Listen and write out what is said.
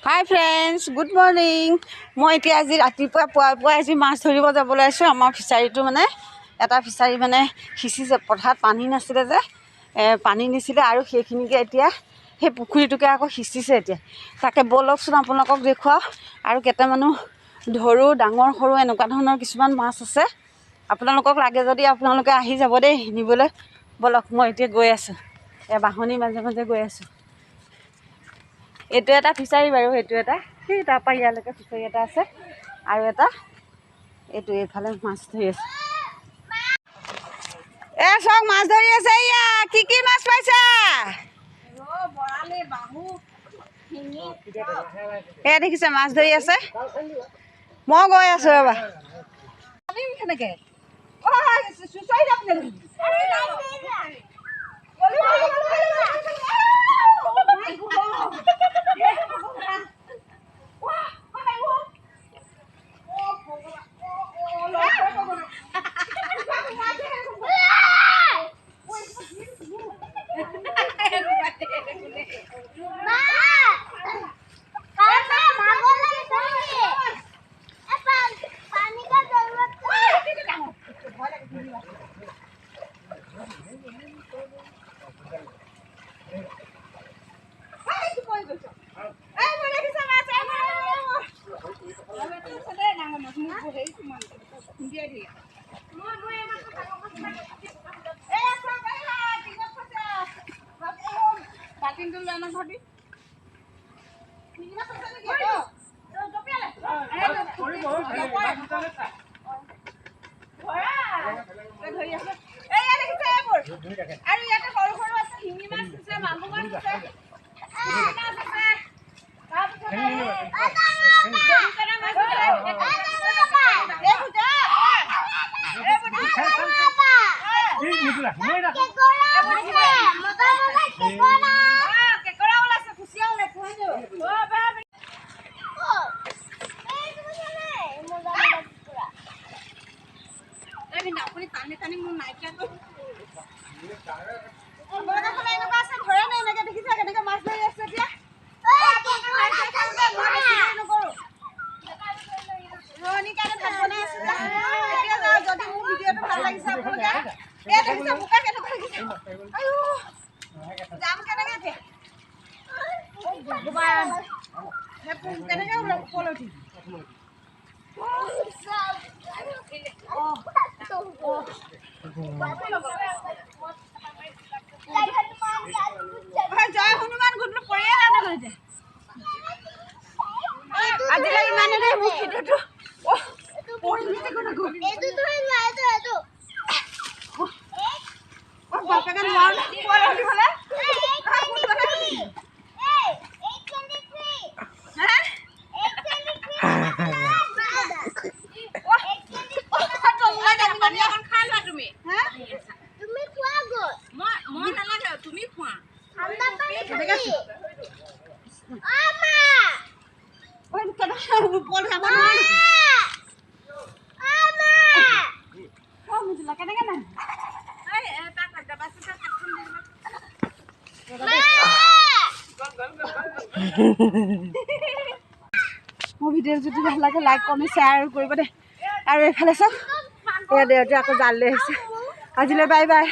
হাই friends, good morning. মই এতিয়া আজি ৰাতিপুৱা পুৱাই আজি মাছ ধৰিব যাবলৈ আছোঁ। আমাৰ ফিচাৰীটো মানে এটা ফিচাৰী মানে সিঁচিছে, পথাৰত পানী নাছিলে যে পানী নিছিলে আৰু সেইখিনিকে এতিয়া সেই পুখুৰীটোকে আকৌ সিঁচিছে। এতিয়া তাকে ব'লকচোন আপোনালোকক দেখুৱাওঁ আৰু কেইটামানো ধৰোঁ, ডাঙৰ সৰু এনেকুৱা ধৰণৰ কিছুমান মাছ আছে। আপোনালোকক লাগে যদি আপোনালোকে আহি যাব দেই নিবলৈ। ব'লক, মই এতিয়া গৈ আছোঁ, বাঁহনি মাজে মাজে গৈ আছোঁ। এইটো এটা ফিচাৰী বাৰু, সেইটো এটা সেই তাৰপৰা ইয়ালৈকে ফিচাৰী এটা আছে আৰু এটা এইটো এইফালে মাছ ধৰি আছে। চাওক মাছ ধৰি আছে। ইয়া কি মাছ পাইছা? দেখিছে মাছ ধৰি আছে। মই গৈ আছোঁ ৰ'বা। সেনেকে আৰু ইয়াতে সৰু সৰু আছে, শিঙি মাছ আছে, মাগুৰ মাছ আছে। জয় হনুমান গুড পৰিয়ে আজিলৈ ইমানে দেই মোক ভিডিঅ'টো মোৰ ভিডিঅ' যদি ভাল লাগে লাইক কমেণ্ট শ্বেয়াৰ কৰিব দে। আৰু এইফালে চাওক, এয়া দেউতাই আকৌ জাল লৈ আহিছে। আজিলৈ বাই বাই।